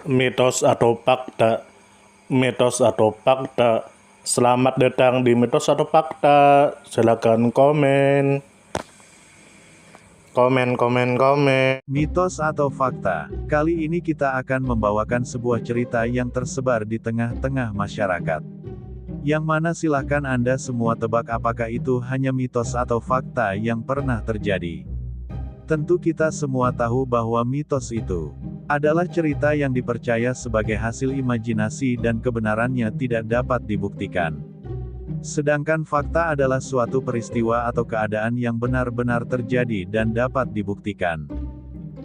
Mitos atau fakta? Mitos atau fakta? Selamat datang di mitos atau fakta. Silakan komen. Komen. Mitos atau fakta? Kali ini kita akan membawakan sebuah cerita yang tersebar di tengah-tengah masyarakat. Yang mana silahkan Anda semua tebak apakah itu hanya mitos atau fakta yang pernah terjadi. Tentu kita semua tahu bahwa mitos itu adalah cerita yang dipercaya sebagai hasil imajinasi dan kebenarannya tidak dapat dibuktikan. Sedangkan fakta adalah suatu peristiwa atau keadaan yang benar-benar terjadi dan dapat dibuktikan.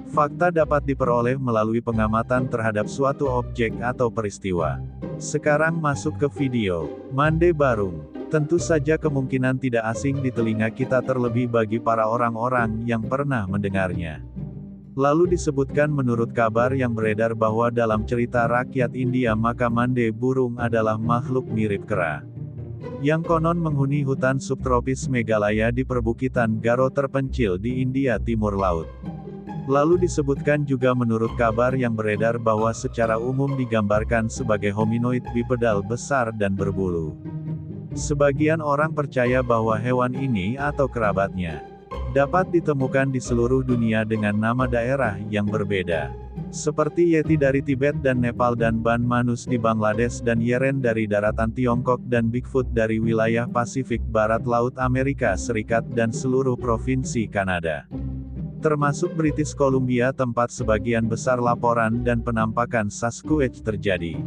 Fakta dapat diperoleh melalui pengamatan terhadap suatu objek atau peristiwa. Sekarang masuk ke video Mande Barung. Tentu saja kemungkinan tidak asing di telinga kita terlebih bagi para orang-orang yang pernah mendengarnya. Lalu disebutkan menurut kabar yang beredar bahwa dalam cerita rakyat India maka Mande Burung adalah makhluk mirip kera. Yang konon menghuni hutan subtropis Meghalaya di perbukitan Garo terpencil di India Timur Laut. Lalu disebutkan juga menurut kabar yang beredar bahwa secara umum digambarkan sebagai hominoid bipedal besar dan berbulu. Sebagian orang percaya bahwa hewan ini atau kerabatnya dapat ditemukan di seluruh dunia dengan nama daerah yang berbeda. Seperti Yeti dari Tibet dan Nepal dan Ban Manus di Bangladesh dan Yeren dari daratan Tiongkok dan Bigfoot dari wilayah Pasifik Barat Laut Amerika Serikat dan seluruh provinsi Kanada. Termasuk British Columbia tempat sebagian besar laporan dan penampakan Sasquatch terjadi.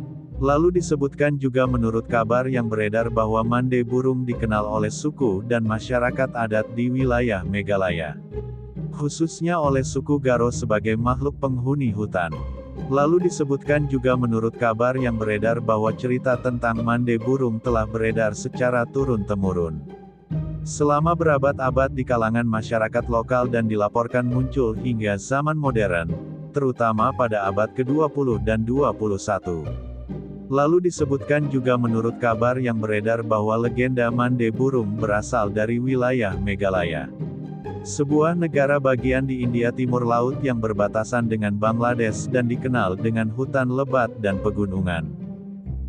Lalu disebutkan juga menurut kabar yang beredar bahwa Mande Burung dikenal oleh suku dan masyarakat adat di wilayah Meghalaya. Khususnya oleh suku Garo sebagai makhluk penghuni hutan. Lalu disebutkan juga menurut kabar yang beredar bahwa cerita tentang Mande Burung telah beredar secara turun-temurun selama berabad-abad di kalangan masyarakat lokal dan dilaporkan muncul hingga zaman modern, terutama pada abad ke-20 dan 21. Lalu disebutkan juga menurut kabar yang beredar bahwa legenda Mande Burung berasal dari wilayah Meghalaya. Sebuah negara bagian di India Timur Laut yang berbatasan dengan Bangladesh dan dikenal dengan hutan lebat dan pegunungan.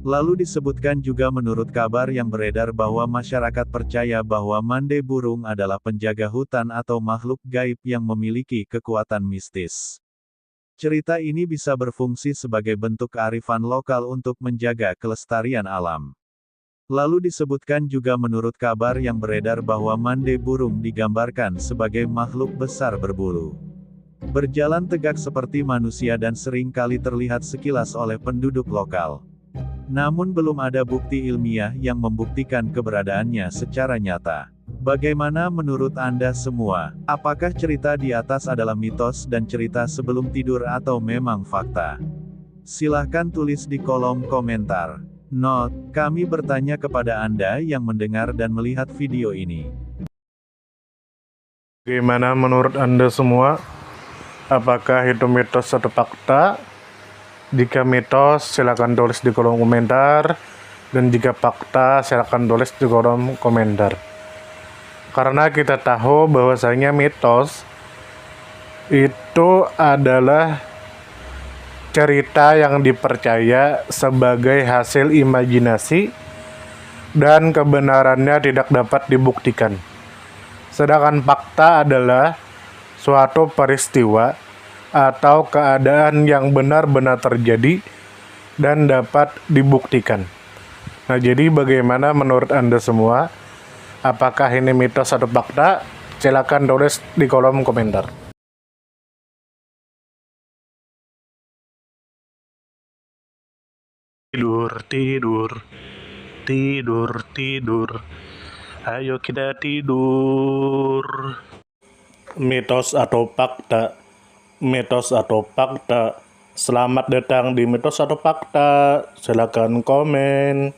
Lalu disebutkan juga menurut kabar yang beredar bahwa masyarakat percaya bahwa Mande Burung adalah penjaga hutan atau makhluk gaib yang memiliki kekuatan mistis. Cerita ini bisa berfungsi sebagai bentuk kearifan lokal untuk menjaga kelestarian alam. Lalu disebutkan juga menurut kabar yang beredar bahwa Mande Burung digambarkan sebagai makhluk besar berbulu. Berjalan tegak seperti manusia dan sering kali terlihat sekilas oleh penduduk lokal. Namun belum ada bukti ilmiah yang membuktikan keberadaannya secara nyata. Bagaimana menurut Anda semua? Apakah cerita di atas adalah mitos dan cerita sebelum tidur atau memang fakta? Silahkan tulis di kolom komentar. Note, kami bertanya kepada Anda yang mendengar dan melihat video ini. Bagaimana menurut Anda semua? Apakah itu mitos atau fakta? Jika mitos, silakan tulis di kolom komentar. Dan jika fakta, silakan tulis di kolom komentar. Karena kita tahu bahwasanya mitos itu adalah cerita yang dipercaya sebagai hasil imajinasi dan kebenarannya tidak dapat dibuktikan. Sedangkan fakta adalah suatu peristiwa atau keadaan yang benar-benar terjadi dan dapat dibuktikan. Nah, jadi bagaimana menurut Anda semua? Apakah ini mitos atau fakta? Silakan tulis di kolom komentar. Tidur. Ayo kita tidur. Mitos atau fakta? Mitos atau fakta? Selamat datang di mitos atau fakta. Silakan komen.